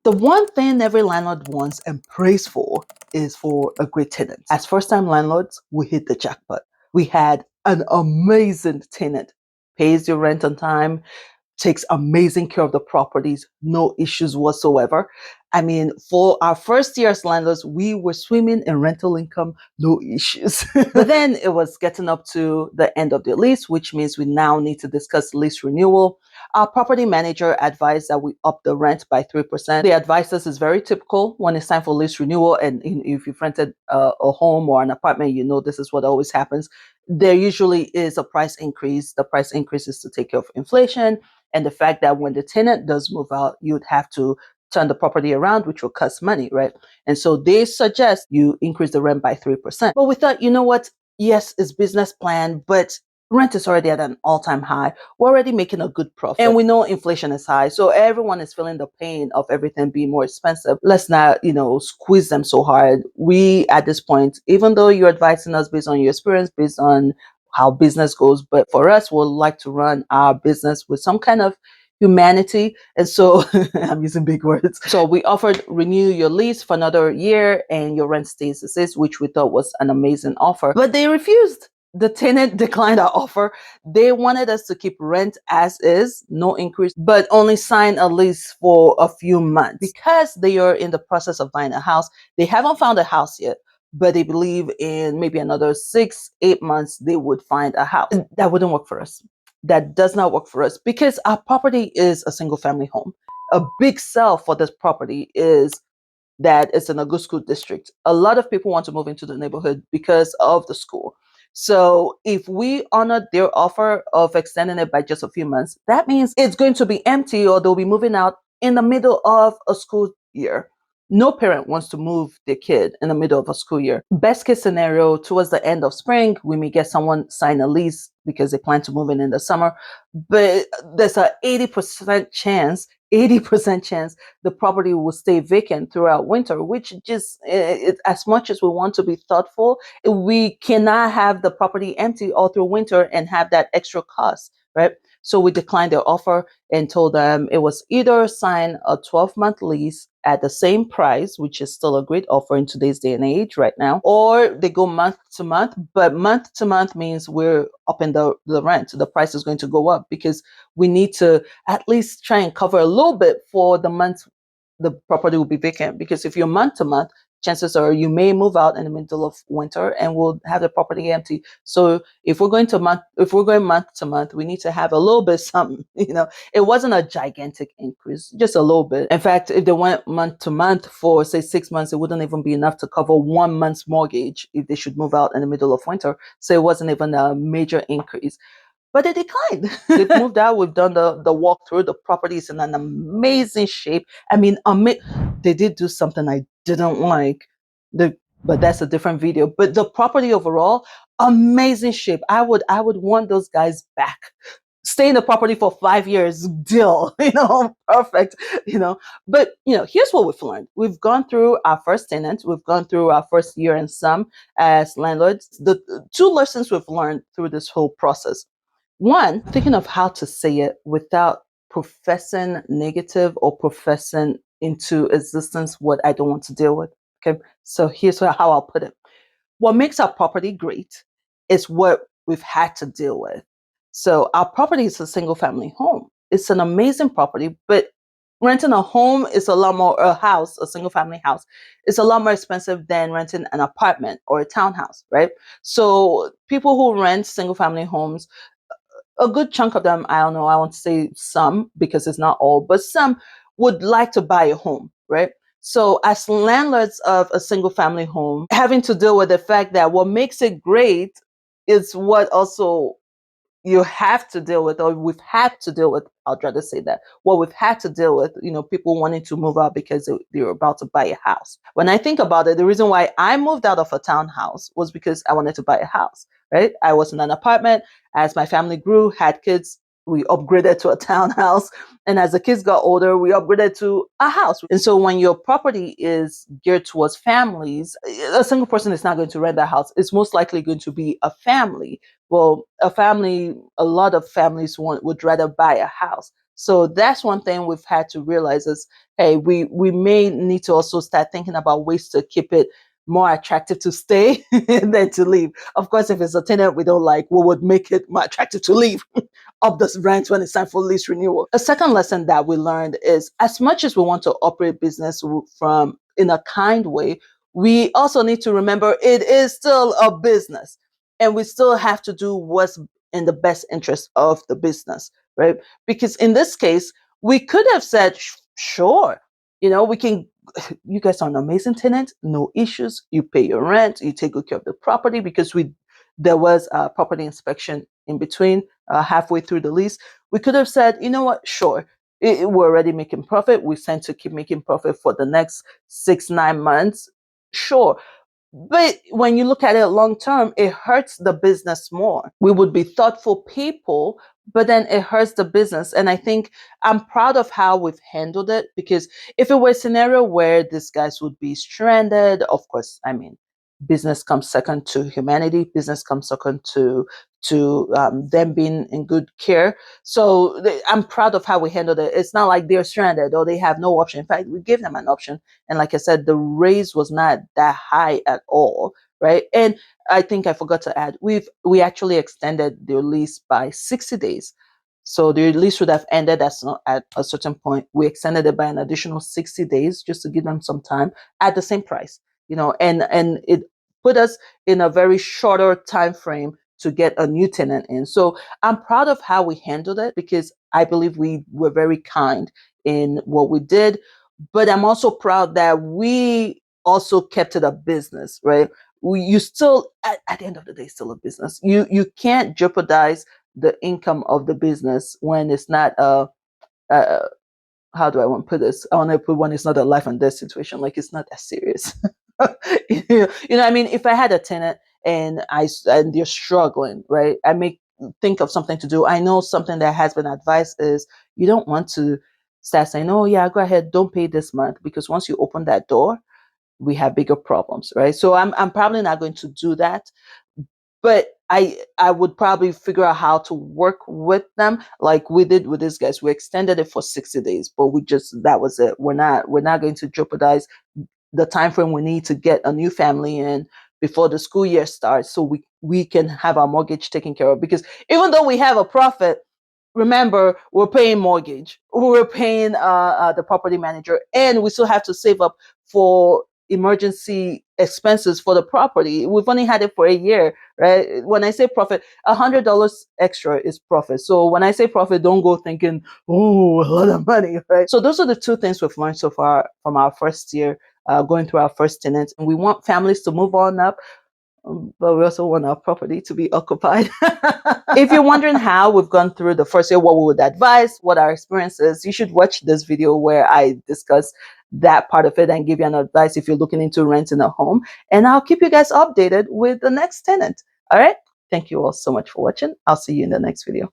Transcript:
The one thing every landlord wants and prays for is for a great tenant. As first-time landlords, we hit the jackpot. We had an amazing tenant, pays your rent on time, takes amazing care of the properties, no issues whatsoever. I mean, for our first year as landlords, we were swimming in rental income, no issues. But then it was getting up to the end of the lease, which means we now need to discuss lease renewal. Our property manager advised that we up the rent by 3%. The advice us is very typical when it's time for lease renewal. And if you've rented a home or an apartment, you know this is what always happens. There usually is a price increase. The price increase is to take care of inflation and the fact that when the tenant does move out, you'd have to turn the property around, which will cost money, right? And so they suggest you increase the rent by 3%. But we thought, you know what? Yes, it's business plan, but rent is already at an all-time high. We're already making a good profit. And we know inflation is high. So everyone is feeling the pain of everything being more expensive. Let's not, squeeze them so hard. We, at this point, even though you're advising us based on your experience, based on how business goes, but for us, we'll like to run our business with some kind of humanity. And so I'm using big words. So we offered renew your lease for another year and your rent stays as is, which we thought was an amazing offer, but they refused. The tenant declined our offer. They wanted us to keep rent as is, no increase, but only sign a lease for a few months because they are in the process of buying a house. They haven't found a house yet, but they believe in maybe another 6-8 months they would find a house. That wouldn't work for us. That does not work for us because our property is a single family home. A big sell for this property is that it's in a good school district. A lot of people want to move into the neighborhood because of the school. So if we honor their offer of extending it by just a few months, that means it's going to be empty or they'll be moving out in the middle of a school year. No parent wants to move their kid in the middle of a school year. Best case scenario, towards the end of spring, we may get someone sign a lease because they plan to move in the summer. But there's a 80% chance the property will stay vacant throughout winter, which just, as much as we want to be thoughtful, we cannot have the property empty all through winter and have that extra cost, right? So we declined their offer and told them it was either sign a 12-month lease at the same price, which is still a great offer in today's day and age right now, or they go month to month. But month to month means we're upping the rent. The price is going to go up because we need to at least try and cover a little bit for the month the property will be vacant. Because if you're month to month, chances are you may move out in the middle of winter and we'll have the property empty. So if we're going month to month, we need to have a little bit something. It wasn't a gigantic increase, just a little bit. In fact, if they went month to month for say 6 months, it wouldn't even be enough to cover 1 month's mortgage if they should move out in the middle of winter. So it wasn't even a major increase. But they declined. They've moved out. We've done the walkthrough. The property is in an amazing shape. I mean, they did do something I didn't like, but that's a different video. But the property overall, amazing shape. I would want those guys back. Stay in the property for 5 years, deal, perfect, But, here's what we've learned. We've gone through our first tenant. We've gone through our first year and some as landlords. The two lessons we've learned through this whole process. One, thinking of how to say it without professing negative or professing into existence what I don't want to deal with. Okay. So here's how I'll put it. What makes our property great is what we've had to deal with. So our property is a single family home. It's an amazing property, but renting a home is a single family house, is a lot more expensive than renting an apartment or a townhouse, right? So people who rent single family homes, a good chunk of them, I don't know, I want to say some because it's not all, but some would like to buy a home, right? So as landlords of a single family home, having to deal with the fact that what makes it great is what also you have to deal with, or we've had to deal with, I'll try to say that, what we've had to deal with, people wanting to move out because they're about to buy a house. When I think about it, the reason why I moved out of a townhouse was because I wanted to buy a house, right? I was in an apartment. As my family grew, had kids, we upgraded to a townhouse. And as the kids got older, we upgraded to a house. And so when your property is geared towards families, a single person is not going to rent that house. It's most likely going to be a family. Well, a lot of families would rather buy a house. So that's one thing we've had to realize is hey, we may need to also start thinking about ways to keep it more attractive to stay than to leave. Of course, if it's a tenant we don't like, we would make it more attractive to leave, up the rent when it's time for lease renewal. A second lesson that we learned is, as much as we want to operate business from in a kind way, we also need to remember it is still a business, and we still have to do what's in the best interest of the business, right? Because in this case, we could have said, sure, we can, you guys are an amazing tenant, no issues. You pay your rent, you take good care of the property, because there was a property inspection in between, halfway through the lease. We could have said, you know what, sure, we're already making profit. We tend to keep making profit for the next 6-9 months. Sure. But when you look at it long term, it hurts the business more. We would be thoughtful people, but then it hurts the business. And I think I'm proud of how we've handled it, because if it were a scenario where these guys would be stranded, of course, I mean, business comes second to humanity. Business comes second to them being in good care. So I'm proud of how we handled it. It's not like they're stranded or they have no option. In fact, we gave them an option, and like I said, the raise was not that high at all, right? And I think I forgot to add, we actually extended their lease by 60 days. So the lease would have ended at a certain point. We extended it by an additional 60 days just to give them some time at the same price, and it put us in a very shorter time frame to get a new tenant in. So I'm proud of how we handled it, because I believe we were very kind in what we did. But I'm also proud that we also kept it a business, right? You still, at the end of the day, still a business. You can't jeopardize the income of the business when it's not a how do I want to put this? I want to put when it's not a life and death situation, like it's not that serious. I mean, if I had a tenant and they're struggling, right? I may think of something to do. I know something that has been advised is, you don't want to start saying, "Oh yeah, go ahead, don't pay this month," because once you open that door, we have bigger problems, right? So I'm probably not going to do that, but I would probably figure out how to work with them, like we did with these guys. We extended it for 60 days, but that was it. We're not going to jeopardize the time frame we need to get a new family in before the school year starts, so we can have our mortgage taken care of. Because even though we have a profit, remember, we're paying mortgage, we're paying the property manager, and we still have to save up for emergency expenses for the property. We've only had it for a year, right? When I say profit, $100 extra is profit. So when I say profit, don't go thinking, oh, a lot of money, right? So those are the two things we've learned so far from our first year, going through our first tenants. And we want families to move on up, but we also want our property to be occupied. If you're wondering how we've gone through the first year, what we would advise, what our experience is, you should watch this video where I discuss that part of it and give you an advice if you're looking into renting a home. And I'll keep you guys updated with the next tenant. All right. Thank you all so much for watching. I'll see you in the next video.